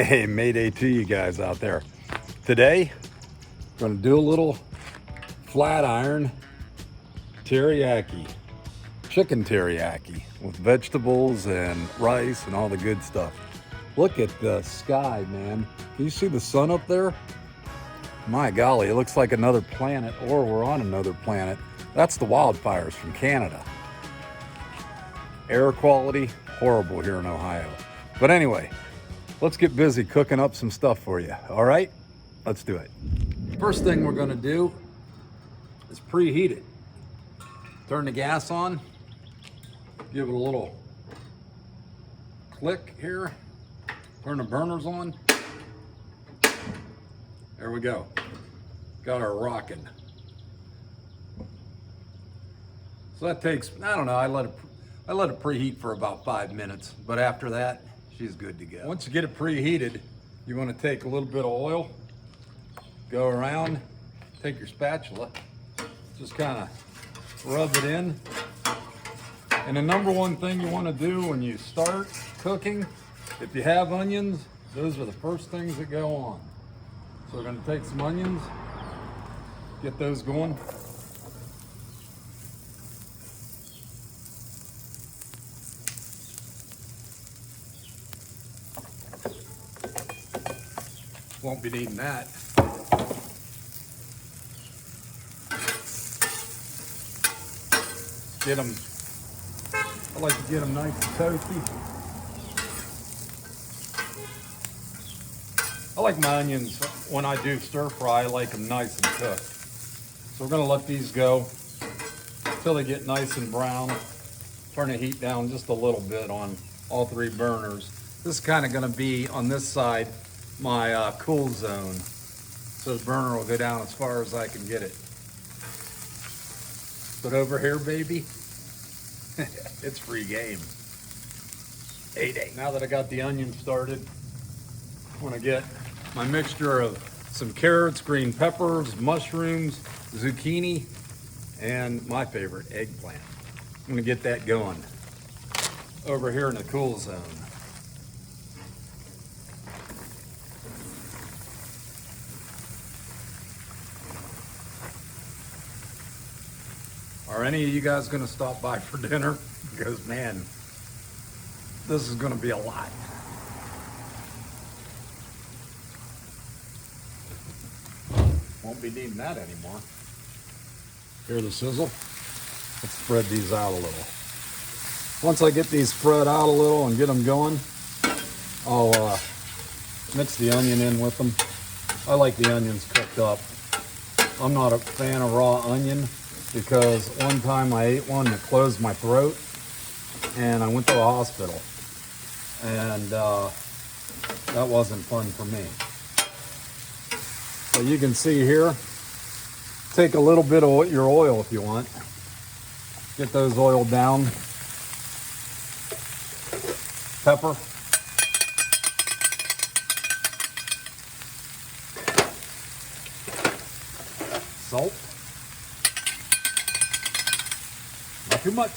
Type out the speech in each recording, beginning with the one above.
Hey, Mayday to you guys out there. Today, I'm gonna do a little flat iron teriyaki, chicken teriyaki with vegetables and rice and all the good stuff. Look at the sky, man. Can you see the sun up there? My golly, it looks like another planet, or we're on another planet. That's the wildfires from Canada. Air quality, horrible here in Ohio. But anyway, let's get busy cooking up some stuff for you. All right, let's do it. First thing we're gonna do is preheat it. Turn the gas on, give it a little click here, turn the burners on. There we go. Got our rocking. So that takes, I don't know, I let it preheat for about 5 minutes, but after that, she's good to go. Once you get it preheated, you want to take a little bit of oil, go around, take your spatula, just kind of rub it in. And the number one thing you want to do when you start cooking, if you have onions, those are the first things that go on. So we're going to take some onions, get those going. Won't be needing that. Get them, I like to get them nice and toasty. I like my onions, when I do stir fry, I like them nice and cooked. So we're gonna let these go until they get nice and brown. Turn the heat down just a little bit on all 3 burners. This is kind of gonna be on this side my cool zone, so the burner will go down as far as I can get it. But over here, baby, it's free game. 8-8. Now that I got the onion started, I want to get my mixture of some carrots, green peppers, mushrooms, zucchini, and my favorite, eggplant. I'm going to get that going over here in the cool zone. Are any of you guys gonna stop by for dinner? Because man, this is gonna be a lot. Won't be needing that anymore. Hear the sizzle? Let's spread these out a little. Once I get these spread out a little and get them going, I'll mix the onion in with them. I like the onions cooked up. I'm not a fan of raw onion, because one time I ate one that closed my throat and I went to the hospital, and that wasn't fun for me. So you can see here, take a little bit of your oil if you want. Get those oiled down. Pepper. Salt. Not too much.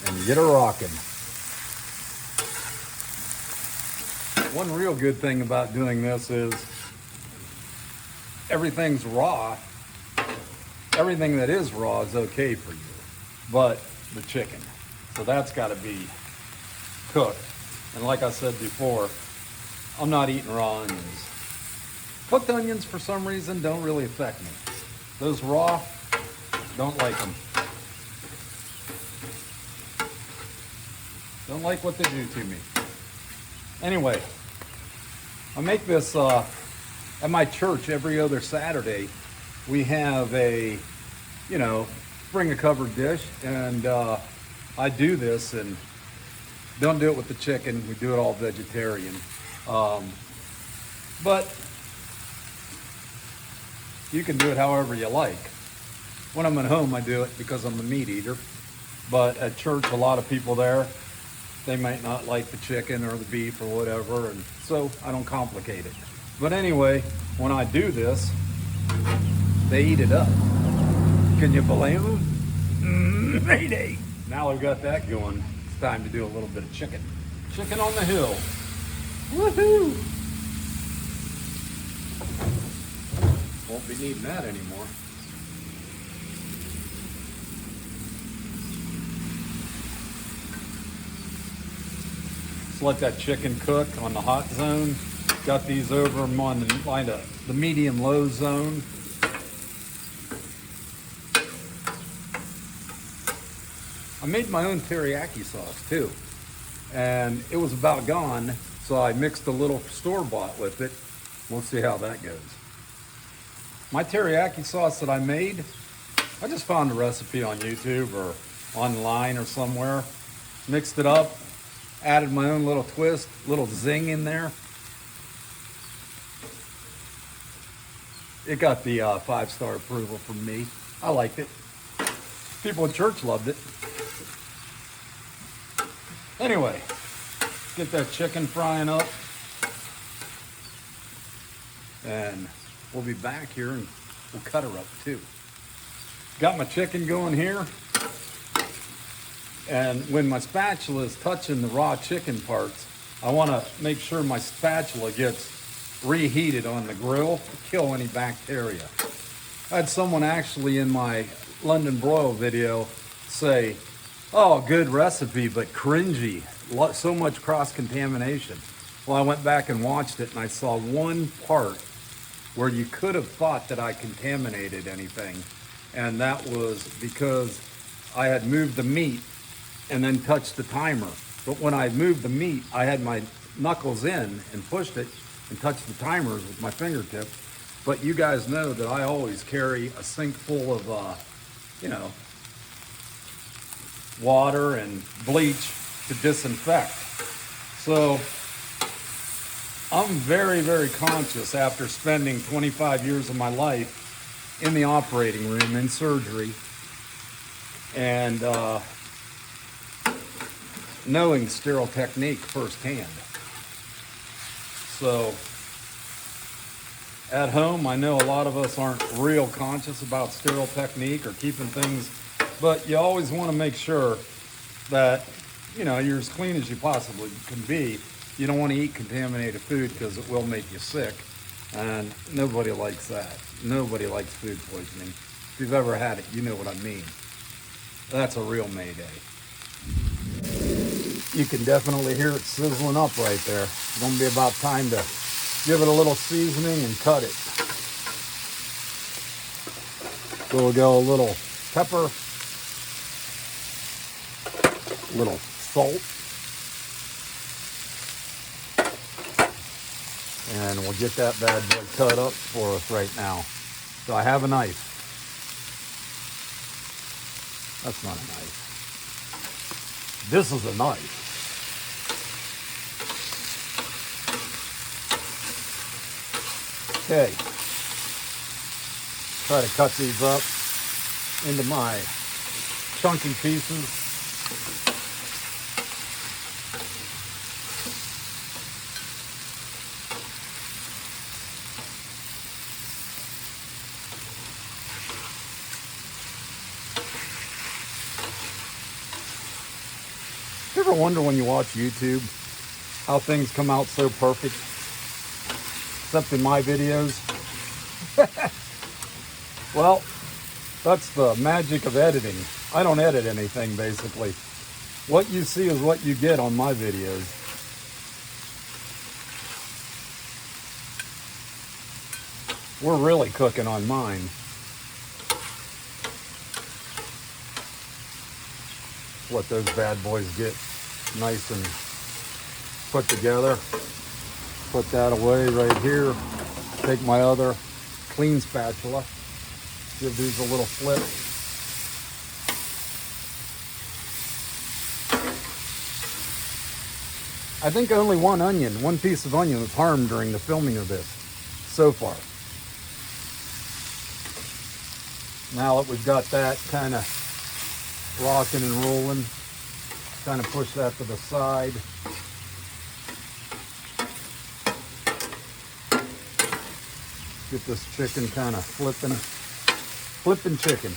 And get her rocking. One real good thing about doing this is everything's raw. Everything that is raw is okay for you, but the chicken. So that's got to be cooked. And like I said before, I'm not eating raw onions. Cooked onions, for some reason, don't really affect me. Those raw, don't like them. Don't like what they do to me. Anyway, I make this at my church every other Saturday. We have a, bring a covered dish, and I do this, and don't do it with the chicken. We do it all vegetarian. But you can do it however you like. When I'm at home, I do it because I'm a meat eater. But at church, a lot of people there, they might not like the chicken or the beef or whatever, and so I don't complicate it. But anyway, when I do this, they eat it up. Can you believe them? Mayday. Now I've got that going, it's time to do a little bit of chicken. Chicken on the hill. Woohoo! Won't be needing that anymore. Just let that chicken cook on the hot zone. Got these over them on the medium-low zone. I made my own teriyaki sauce too, and it was about gone, so I mixed a little store-bought with it. We'll see how that goes. My teriyaki sauce that I made, I just found a recipe on YouTube or online or somewhere, mixed it up, added my own little twist, little zing in there. It got the 5-star approval from me. I liked it. People at church loved it. Anyway, get that chicken frying up. And we'll be back here and we'll cut her up too. Got my chicken going here. And when my spatula is touching the raw chicken parts, I want to make sure my spatula gets reheated on the grill to kill any bacteria. I had someone actually in my London broil video say, oh, good recipe, but cringy. So much cross-contamination. Well, I went back and watched it, and I saw one part where you could have thought that I contaminated anything, and that was because I had moved the meat and then touched the timer. But when I moved the meat, I had my knuckles in and pushed it and touched the timers with my fingertip. But you guys know that I always carry a sink full of, water and bleach to disinfect. So I'm very, very conscious after spending 25 years of my life in the operating room in surgery and knowing sterile technique firsthand. So at home, I know a lot of us aren't real conscious about sterile technique or keeping things, but you always want to make sure that, you're as clean as you possibly can be. You don't want to eat contaminated food because it will make you sick, and nobody likes that. Nobody likes food poisoning. If you've ever had it, you know what I mean. That's a real mayday. You can definitely hear it sizzling up right there. It's going to be about time to give it a little seasoning and cut it. So we'll go a little pepper, a little salt, and we'll get that bad boy cut up for us right now. So I have a knife. That's not a knife. This is a knife. Okay. Try to cut these up into my chunky pieces. You ever wonder when you watch YouTube how things come out so perfect? Except in my videos. Well, that's the magic of editing. I don't edit anything, basically. What you see is what you get on my videos. We're really cooking on mine. Let those bad boys get nice and put together. Put that away right here. Take my other clean spatula. Give these a little flip. I think only one piece of onion was harmed during the filming of this so far. Now that we've got that kind of rocking and rolling, kind of push that to the side. Get this chicken kind of flipping chicken.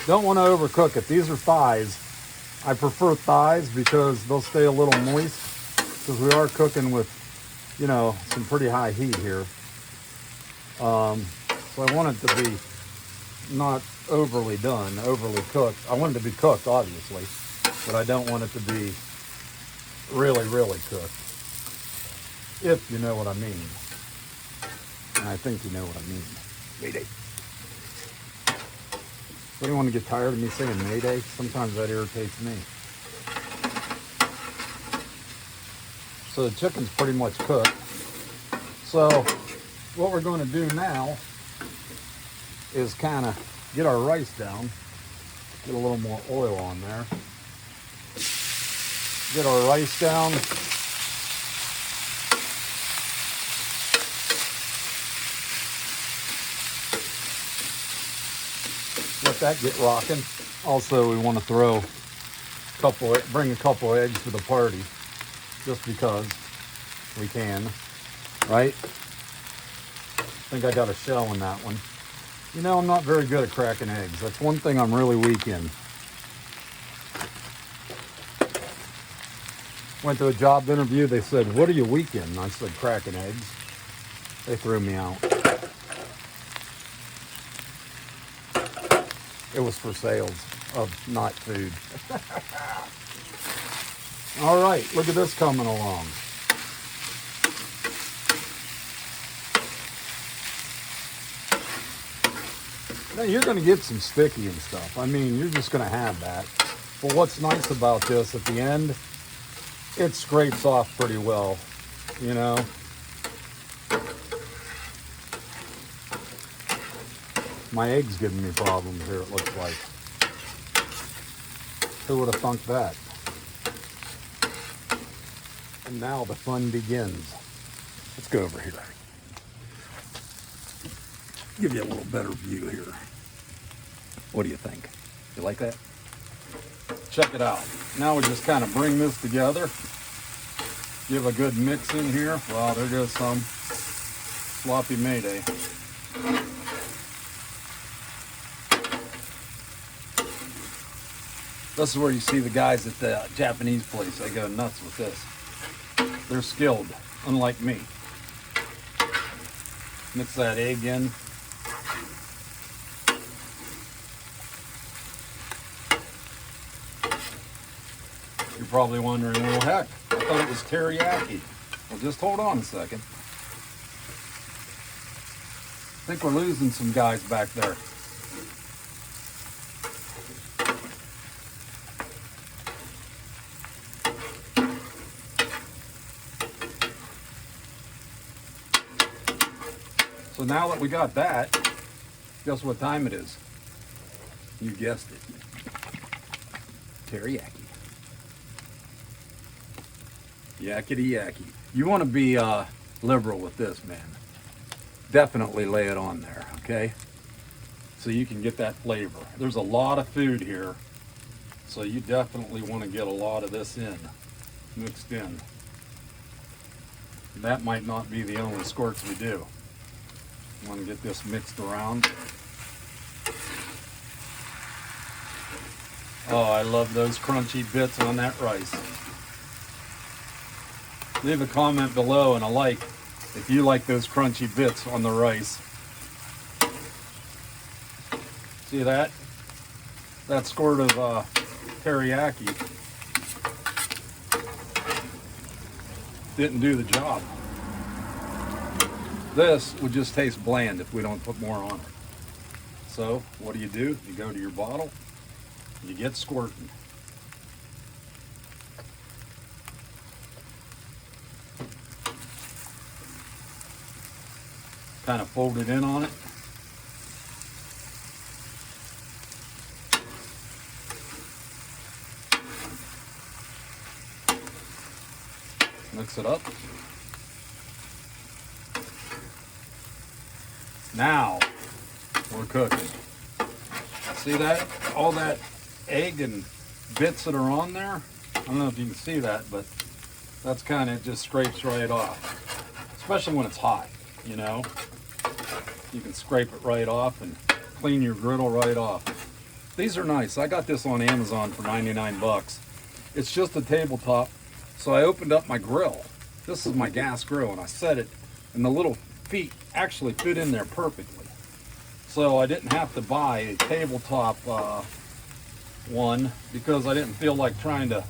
Don't want to overcook it. These are thighs. I prefer thighs because they'll stay a little moist. because we are cooking with, you know, some pretty high heat here. So I want it to be not overly done, overly cooked. I want it to be cooked, obviously, but I don't want it to be really, really cooked, if you know what I mean. And I think you know what I mean. Mayday. Does anyone get tired of me saying Mayday? Sometimes that irritates me. So the chicken's pretty much cooked. So what we're going to do now is kind of get our rice down. Get a little more oil on there. Get our rice down. Let that get rocking. Also, we want to bring a couple eggs to the party, just because we can, right? I think I got a shell in that one. You know, I'm not very good at cracking eggs. That's one thing I'm really weak in. Went to a job interview. They said, "What are you weak in?" And I said, "Cracking eggs." They threw me out. It was for sales of not food. All right, look at this coming along. Now you're going to get some sticky and stuff. I mean, you're just going to have that. But what's nice about this at the end, it scrapes off pretty well, you know. My egg's giving me problems here, it looks like. Who would have thunk that? And now the fun begins. Let's go over here. Give you a little better view here. What do you think? You like that? Check it out. Now we just kind of bring this together. Give a good mix in here. Wow, there goes some sloppy Mayday. This is where you see the guys at the Japanese place. They go nuts with this. They're skilled, unlike me. Mix that egg in. You're probably wondering, well, heck, I thought it was teriyaki. Well, just hold on a second. I think we're losing some guys back there. So now that we got that, guess what time it is? You guessed it. Teriyaki. Yakety yakky. You want to be liberal with this, man. Definitely lay it on there, okay? So you can get that flavor. There's a lot of food here, so you definitely want to get a lot of this in, mixed in. That might not be the only squirts we do. You want to get this mixed around. Oh, I love those crunchy bits on that rice. Leave a comment below and a like if you like those crunchy bits on the rice. See that? That squirt of teriyaki didn't do the job. This would just taste bland if we don't put more on it. So what do? You go to your bottle, you get squirting. Kind of fold it in on it. Mix it up. Now we're cooking. See that? All that egg and bits that are on there? I don't know if you can see that, but that's kind of just scrapes right off. Especially when it's hot, you know? You can scrape it right off and clean your griddle right off. These are nice. I got this on Amazon for 99 bucks. It's just a tabletop So I opened up my grill. This is my gas grill, and I set it, and the little feet actually fit in there perfectly. So I didn't have to buy a tabletop one because I didn't feel like trying to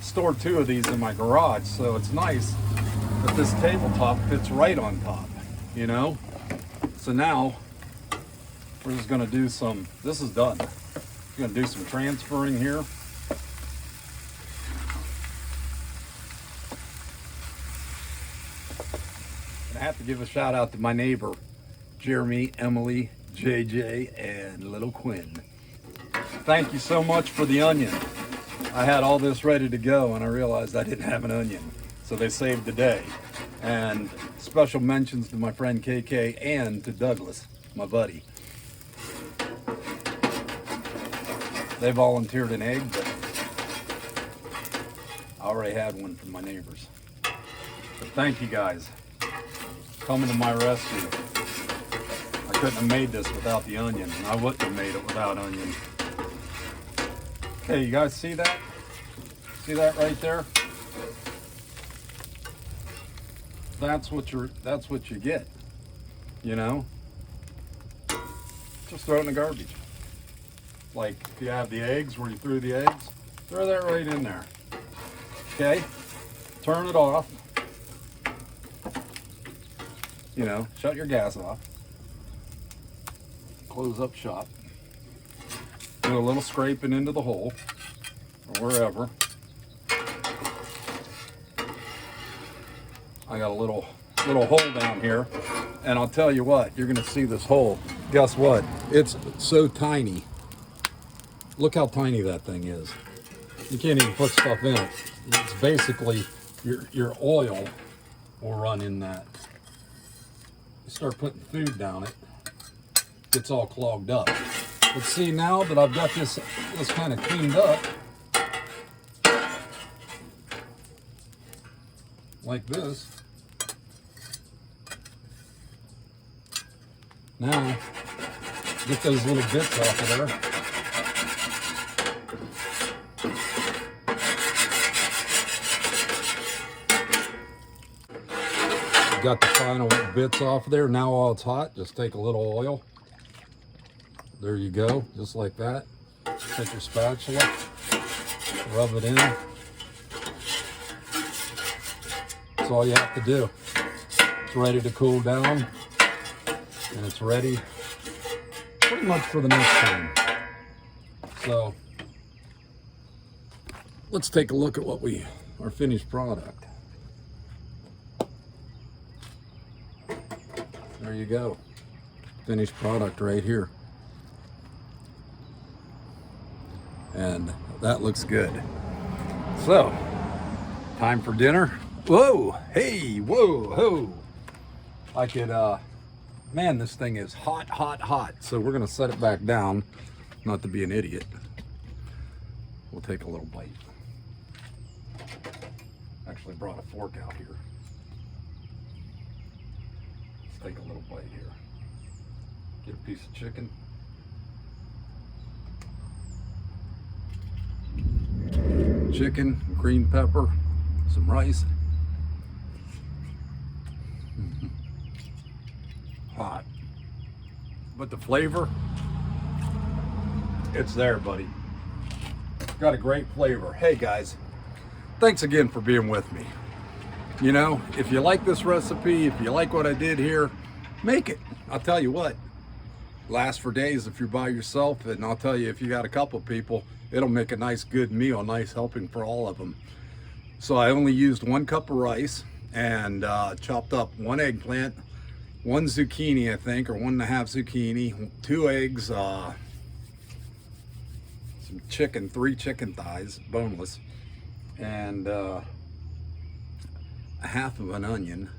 store two of these in my garage. So it's nice that this tabletop fits right on top, you know? So now we're just gonna do some, this is done. We're gonna do some transferring here. I have to give a shout out to my neighbor, Jeremy, Emily, JJ, and little Quinn. Thank you so much for the onion. I had all this ready to go and I realized I didn't have an onion. So they saved the day. And special mentions to my friend KK and to Douglas, my buddy. They volunteered an egg, but I already had one from my neighbors. But thank you guys. Coming to my rescue. I couldn't have made this without the onion, and I wouldn't have made it without onion. Okay, you guys see that? See that right there? That's what you get. You know? Just throw it in the garbage. Like if you have the eggs where you threw the eggs, throw that right in there. Okay? Turn it off. You know, shut your gas off. Close up shop. Do a little scraping into the hole or wherever. I got a little hole down here, and I'll tell you what, you're gonna see this hole. Guess what? It's so tiny. Look how tiny that thing is. You can't even put stuff in it. It's basically your oil will run in that. You start putting food down it, gets all clogged up. But see, now that I've got this kind of cleaned up, like this, now get those little bits off of there. Got the final bits off of there. Now while it's hot, just take a little oil. There you go, just like that. Take your spatula, rub it in. That's all you have to do. It's ready to cool down, and it's ready pretty much for the next time. So let's take a look at our finished product. There you go. Finished product right here. And that looks good. So, time for dinner. Whoa, hey, whoa, ho. I could, man, this thing is hot, hot, hot. So we're gonna set it back down, not to be an idiot. We'll take a little bite. Actually brought a fork out here. Take a little bite here. Get a piece of chicken. Chicken, green pepper, some rice. Hot. But the flavor, it's there, buddy. Got a great flavor. Hey guys, thanks again for being with me. You know, if you like this recipe, if you like what I did here, make it. I'll tell you what, lasts for days if you're by yourself, and I'll tell you if you got a couple people, it'll make a nice good meal, nice helping for all of them. So I only used 1 cup of rice and chopped up 1 eggplant, 1 zucchini, I think, or 1.5 zucchini, 2 eggs, some chicken, 3 chicken thighs, boneless, and a half of an onion,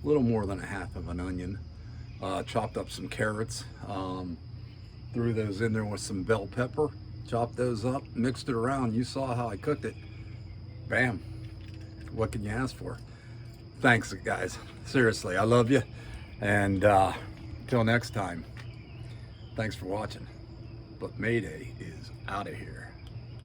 a little more than a half of an onion. Chopped up some carrots, threw those in there with some bell pepper, chopped those up, mixed it around. You saw how I cooked it. Bam. What can you ask for? Thanks, guys. Seriously, I love you. And till next time, thanks for watching. But Mayday is out of here.